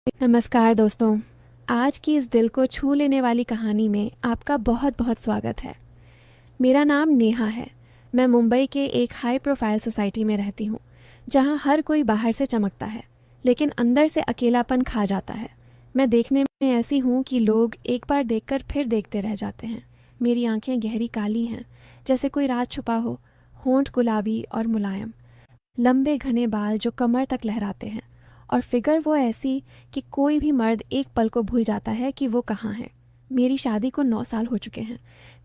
नमस्कार दोस्तों। आज की इस दिल को छू लेने वाली कहानी में आपका बहुत बहुत स्वागत है। मेरा नाम नेहा है। मैं मुंबई के एक हाई प्रोफाइल सोसाइटी में रहती हूँ, जहाँ हर कोई बाहर से चमकता है लेकिन अंदर से अकेलापन खा जाता है। मैं देखने में ऐसी हूँ कि लोग एक बार देखकर फिर देखते रह जाते हैं। मेरी आंखें गहरी काली हैं, जैसे कोई रात छुपा हो। होंठ गुलाबी और मुलायम, लंबे घने बाल जो कमर तक लहराते हैं, और फिगर वो ऐसी कि कोई भी मर्द एक पल को भूल जाता है कि वो कहाँ है। मेरी शादी को 9 साल हो चुके हैं।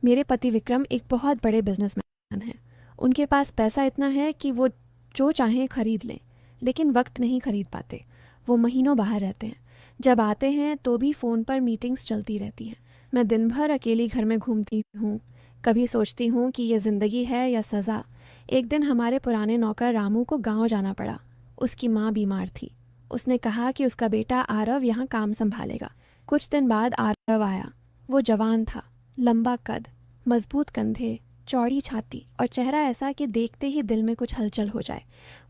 मेरे पति विक्रम एक बहुत बड़े बिजनेसमैन हैं। उनके पास पैसा इतना है कि वो जो चाहें खरीद लें, लेकिन वक्त नहीं खरीद पाते। वो महीनों बाहर रहते हैं। जब आते हैं तो भी फ़ोन पर मीटिंग्स चलती रहती हैं। मैं दिन भर अकेली घर में घूमती हूँ। कभी सोचती हूँ कि ये ज़िंदगी है या सज़ा। एक दिन हमारे पुराने नौकर रामू को गांव जाना पड़ा। उसकी माँ बीमार थी। उसने कहा कि उसका बेटा आरव यहाँ काम संभालेगा। कुछ दिन बाद आरव आया। वो जवान था, लंबा कद, मजबूत कंधे, चौड़ी छाती और चेहरा ऐसा कि देखते ही दिल में कुछ हलचल हो जाए।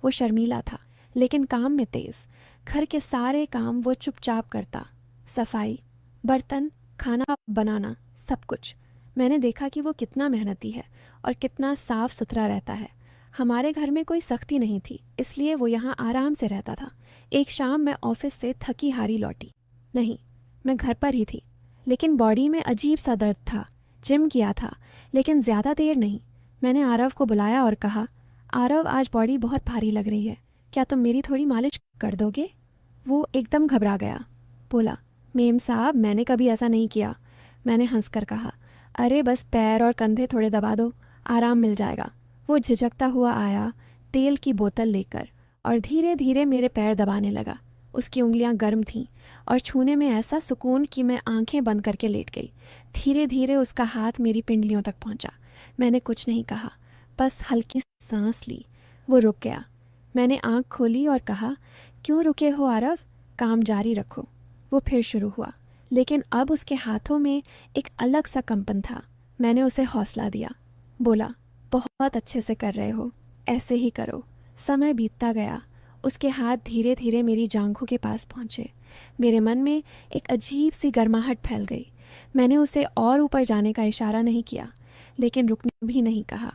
वो शर्मीला था, लेकिन काम में तेज। घर के सारे काम वो चुपचाप करता। सफाई, बर्तन, खाना बनाना, सब कुछ। मैंने देखा कि वो कितना मेहनती है और कितना साफ सुथरा रहता है। हमारे घर में कोई सख्ती नहीं थी, इसलिए वो यहाँ आराम से रहता था। एक शाम मैं ऑफिस से थकी हारी लौटी। नहीं, मैं घर पर ही थी, लेकिन बॉडी में अजीब सा दर्द था। जिम किया था, लेकिन ज़्यादा देर नहीं। मैंने आरव को बुलाया और कहा, आरव, आज बॉडी बहुत भारी लग रही है, क्या तुम मेरी थोड़ी मालिश कर दोगे? वो एकदम घबरा गया। बोला, मेम साहब, मैंने कभी ऐसा नहीं किया। मैंने हंसकर कहा, अरे बस पैर और कंधे थोड़े दबा दो, आराम मिल जाएगा। वो झिझकता हुआ आया, तेल की बोतल लेकर, और धीरे धीरे मेरे पैर दबाने लगा। उसकी उंगलियां गर्म थीं और छूने में ऐसा सुकून कि मैं आंखें बंद करके लेट गई। धीरे धीरे उसका हाथ मेरी पिंडलियों तक पहुंचा। मैंने कुछ नहीं कहा, बस हल्की सांस ली। वो रुक गया। मैंने आंख खोली और कहा, क्यों रुके हो आरव? काम जारी रखो। वो फिर शुरू हुआ, लेकिन अब उसके हाथों में एक अलग सा कंपन था। मैंने उसे हौसला दिया। बोला, बहुत अच्छे से कर रहे हो, ऐसे ही करो। समय बीतता गया। उसके हाथ धीरे धीरे मेरी जांघों के पास पहुंचे। मेरे मन में एक अजीब सी गर्माहट फैल गई। मैंने उसे और ऊपर जाने का इशारा नहीं किया, लेकिन रुकने भी नहीं कहा।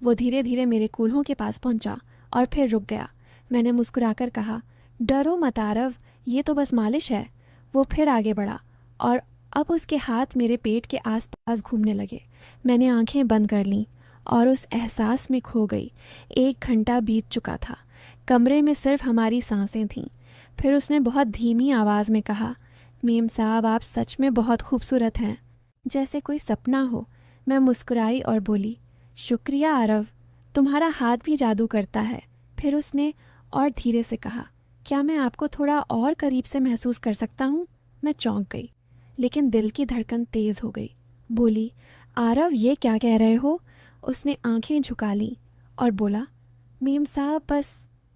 वो धीरे धीरे मेरे कूल्हों के पास पहुंचा और फिर रुक गया। मैंने मुस्कुराकर कहा, डरो मत आरव, ये तो बस मालिश है। वो फिर आगे बढ़ा और अब उसके हाथ मेरे पेट के आसपास घूमने लगे। मैंने आंखें बंद कर लीं और उस एहसास में खो गई। 1 घंटा बीत चुका था। कमरे में सिर्फ हमारी सांसें थीं। फिर उसने बहुत धीमी आवाज़ में कहा, मेम साहब, आप सच में बहुत खूबसूरत हैं, जैसे कोई सपना हो। मैं मुस्कुराई और बोली, शुक्रिया आरव, तुम्हारा हाथ भी जादू करता है। फिर उसने और धीरे से कहा, क्या मैं आपको थोड़ा और करीब से महसूस कर सकता हूँ? मैं चौंक गई, लेकिन दिल की धड़कन तेज़ हो गई। बोली, आरव, ये क्या कह रहे हो? उसने आंखें झुका लीं और बोला, मेम साहब, बस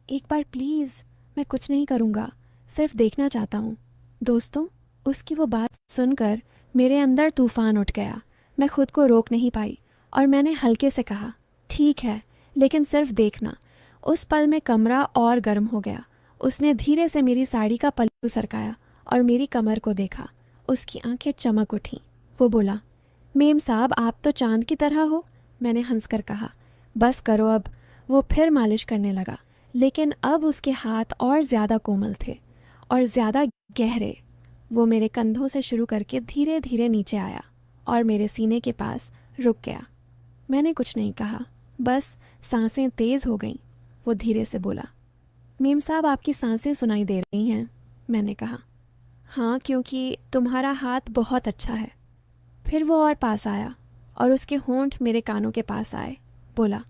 एक बार प्लीज़। मैं कुछ नहीं करूँगा, सिर्फ देखना चाहता हूँ। दोस्तों, उसकी वो बात सुनकर मेरे अंदर तूफान उठ गया। मैं खुद को रोक नहीं पाई और मैंने हल्के से कहा, ठीक है, लेकिन सिर्फ देखना। उस पल में कमरा और गर्म हो गया। उसने धीरे से मेरी साड़ी का पल्लू सरकाया और मेरी कमर को देखा। उसकी आंखें चमक उठीं। वो बोला, मेम साहब, आप तो चांद की तरह हो। मैंने हंसकर कहा, बस करो अब। वो फिर मालिश करने लगा, लेकिन अब उसके हाथ और ज़्यादा कोमल थे और ज़्यादा गहरे। वो मेरे कंधों से शुरू करके धीरे धीरे नीचे आया और मेरे सीने के पास रुक गया। मैंने कुछ नहीं कहा, बस सांसें तेज़ हो गईं। वो धीरे से बोला, मेम साहब, आपकी सांसें सुनाई दे रही हैं। मैंने कहा, हाँ, क्योंकि तुम्हारा हाथ बहुत अच्छा है। फिर वो और पास आया और उसके होंठ मेरे कानों के पास आए। बोला,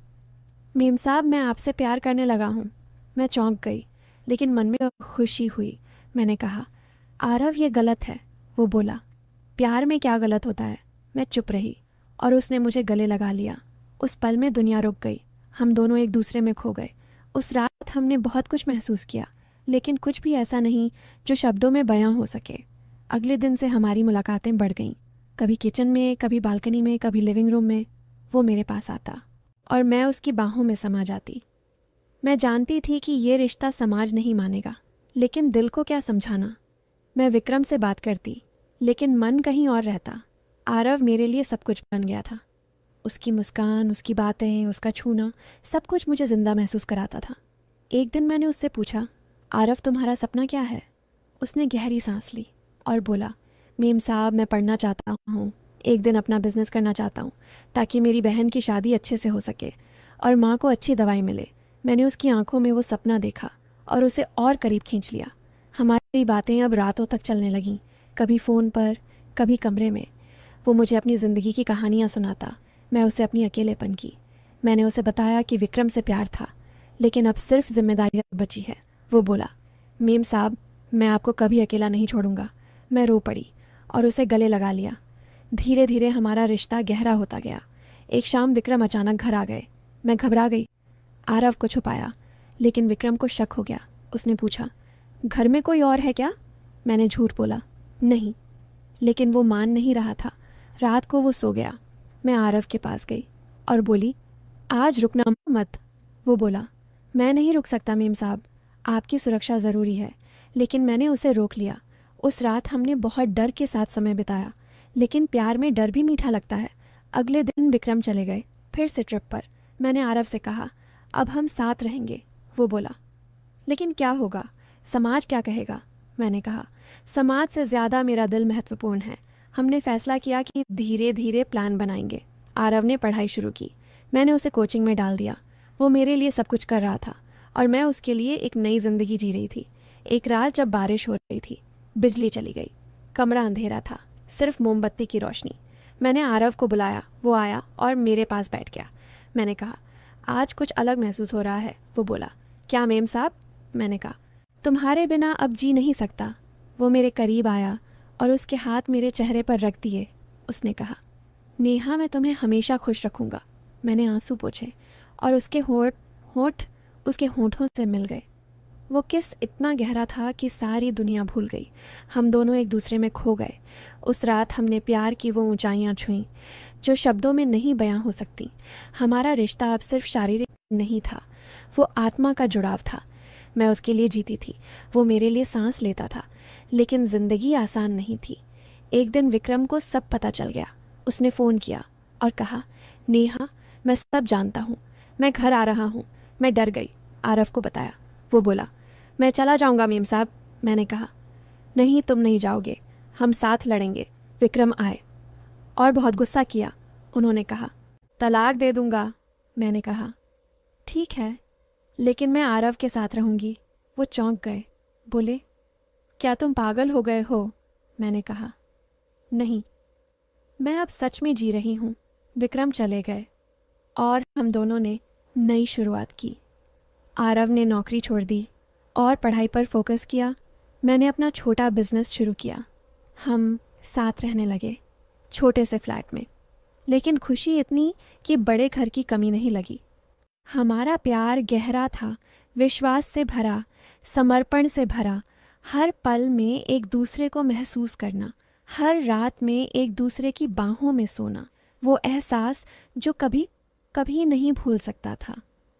मेम साहब, मैं आपसे प्यार करने लगा हूँ। मैं चौंक गई, लेकिन मन में खुशी हुई। मैंने कहा, आरव, ये गलत है। वो बोला, प्यार में क्या गलत होता है? मैं चुप रही और उसने मुझे गले लगा लिया। उस पल में दुनिया रुक गई। हम दोनों एक दूसरे में खो गए। उस रात हमने बहुत कुछ महसूस किया, लेकिन कुछ भी ऐसा नहीं जो शब्दों में बयां हो सके। अगले दिन से हमारी मुलाकातें बढ़ गईं। कभी किचन में, कभी बालकनी में, कभी लिविंग रूम में। वो मेरे पास आता और मैं उसकी बाहों में समा जाती। मैं जानती थी कि ये रिश्ता समाज नहीं मानेगा, लेकिन दिल को क्या समझाना। मैं विक्रम से बात करती, लेकिन मन कहीं और रहता। आरव मेरे लिए सब कुछ बन गया था। उसकी मुस्कान, उसकी बातें, उसका छूना, सब कुछ मुझे ज़िंदा महसूस कराता था। एक दिन मैंने उससे पूछा, आरव तुम्हारा सपना क्या है? उसने गहरी सांस ली और बोला, मेम साहब मैं पढ़ना चाहता हूँ, एक दिन अपना बिजनेस करना चाहता हूँ ताकि मेरी बहन की शादी अच्छे से हो सके और माँ को अच्छी दवाई मिले। मैंने उसकी आंखों में वो सपना देखा और उसे और करीब खींच लिया। हमारी बातें अब रातों तक चलने लगीं, कभी फ़ोन पर, कभी कमरे में। वो मुझे अपनी ज़िंदगी की कहानियाँ सुनाता, मैं उसे अपनी अकेलेपन की। मैंने उसे बताया कि विक्रम से प्यार था, लेकिन अब सिर्फ जिम्मेदारियाँ बची है। वो बोला, मेम साहब मैं आपको कभी अकेला नहीं छोड़ूंगा। मैं रो पड़ी और उसे गले लगा लिया। धीरे धीरे हमारा रिश्ता गहरा होता गया। एक शाम विक्रम अचानक घर आ गए। मैं घबरा गई। आरव को छुपाया, लेकिन विक्रम को शक हो गया। उसने पूछा, घर में कोई और है क्या? मैंने झूठ बोला, नहीं, लेकिन वो मान नहीं रहा था। रात को वो सो गया। मैं आरव के पास गई और बोली, आज रुकना मत। वो बोला, मैं नहीं रुक सकता मेम साहब, आपकी सुरक्षा ज़रूरी है। लेकिन मैंने उसे रोक लिया। उस रात हमने बहुत डर के साथ समय बिताया, लेकिन प्यार में डर भी मीठा लगता है। अगले दिन विक्रम चले गए, फिर से ट्रिप पर। मैंने आरव से कहा, अब हम साथ रहेंगे। वो बोला, लेकिन क्या होगा, समाज क्या कहेगा? मैंने कहा, समाज से ज़्यादा मेरा दिल महत्वपूर्ण है। हमने फैसला किया कि धीरे धीरे प्लान बनाएंगे। आरव ने पढ़ाई शुरू की। मैंने उसे कोचिंग में डाल दिया। वो मेरे लिए सब कुछ कर रहा था और मैं उसके लिए एक नई ज़िंदगी जी रही थी। एक रात जब बारिश हो रही थी, बिजली चली गई। कमरा अंधेरा था, सिर्फ मोमबत्ती की रोशनी। मैंने आरव को बुलाया। वो आया और मेरे पास बैठ गया। मैंने कहा, आज कुछ अलग महसूस हो रहा है। वो बोला, क्या मेम साहब? मैंने कहा, तुम्हारे बिना अब जी नहीं सकता। वो मेरे करीब आया और उसके हाथ मेरे चेहरे पर रख दिए। उसने कहा, नेहा मैं तुम्हें हमेशा खुश रखूँगा। मैंने आंसू पोंछे और उसके होठ उसके होठों से मिल गए। वो किस इतना गहरा था कि सारी दुनिया भूल गई। हम दोनों एक दूसरे में खो गए। उस रात हमने प्यार की वो ऊंचाइयां छुईं जो शब्दों में नहीं बयां हो सकती। हमारा रिश्ता अब सिर्फ शारीरिक नहीं था, वो आत्मा का जुड़ाव था। मैं उसके लिए जीती थी, वो मेरे लिए सांस लेता था। लेकिन जिंदगी आसान नहीं थी। एक दिन विक्रम को सब पता चल गया। उसने फ़ोन किया और कहा, नेहा मैं सब जानता हूँ, मैं घर आ रहा हूँ। मैं डर गई। आरव को बताया। वो बोला, मैं चला जाऊँगा मेम साहब। मैंने कहा, नहीं तुम नहीं जाओगे, हम साथ लड़ेंगे। विक्रम आए और बहुत गुस्सा किया। उन्होंने कहा, तलाक दे दूंगा। मैंने कहा, ठीक है, लेकिन मैं आरव के साथ रहूंगी। वो चौंक गए, बोले, क्या तुम पागल हो गए हो? मैंने कहा, नहीं, मैं अब सच में जी रही हूँ। विक्रम चले गए और हम दोनों ने नई शुरुआत की। आरव ने नौकरी छोड़ दी और पढ़ाई पर फोकस किया। मैंने अपना छोटा बिजनेस शुरू किया। हम साथ रहने लगे, छोटे से फ्लैट में। लेकिन खुशी इतनी कि बड़े घर की कमी नहीं लगी। हमारा प्यार गहरा था, विश्वास से भरा, समर्पण से भरा। हर पल में एक दूसरे को महसूस करना, हर रात में एक दूसरे की बाहों में सोना, वो एहसास जो कभी कभी नहीं भूल सकता था।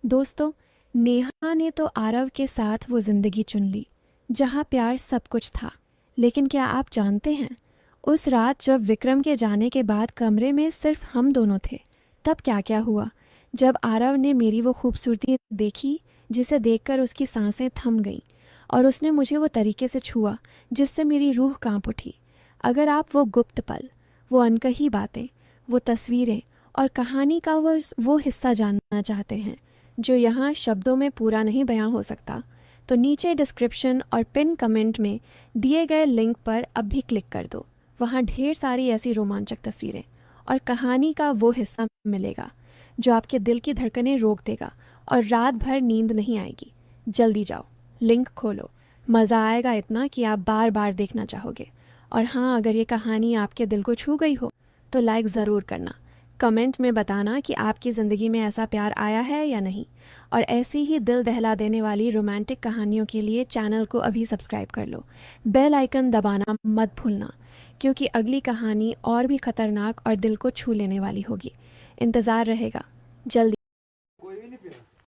दोस्तों, नेहा ने तो आरव के साथ वो जिंदगी चुन ली जहाँ प्यार सब कुछ था। लेकिन क्या आप जानते हैं, उस रात जब विक्रम के जाने के बाद कमरे में सिर्फ हम दोनों थे, तब क्या क्या हुआ। जब आरव ने मेरी वो खूबसूरती देखी जिसे देखकर उसकी सांसें थम गईं और उसने मुझे वो तरीके से छुआ जिससे मेरी रूह कांप उठी। अगर आप वो गुप्त पल, वो अनकही बातें, वो तस्वीरें और कहानी का वो हिस्सा जानना चाहते हैं जो यहाँ शब्दों में पूरा नहीं बयां हो सकता, तो नीचे डिस्क्रिप्शन और पिन कमेंट में दिए गए लिंक पर अब भी क्लिक कर दो। वहाँ ढेर सारी ऐसी रोमांचक तस्वीरें और कहानी का वो हिस्सा मिलेगा जो आपके दिल की धड़कनें रोक देगा और रात भर नींद नहीं आएगी। जल्दी जाओ, लिंक खोलो, मज़ा आएगा इतना कि आप बार बार देखना चाहोगे। और हाँ, अगर ये कहानी आपके दिल को छू गई हो तो लाइक ज़रूर करना। कमेंट में बताना कि आपकी ज़िंदगी में ऐसा प्यार आया है या नहीं। और ऐसी ही दिल दहला देने वाली रोमांटिक कहानियों के लिए चैनल को अभी सब्सक्राइब कर लो। बेल आइकन दबाना मत भूलना, क्योंकि अगली कहानी और भी खतरनाक और दिल को छू लेने वाली होगी। इंतज़ार रहेगा। जल्दी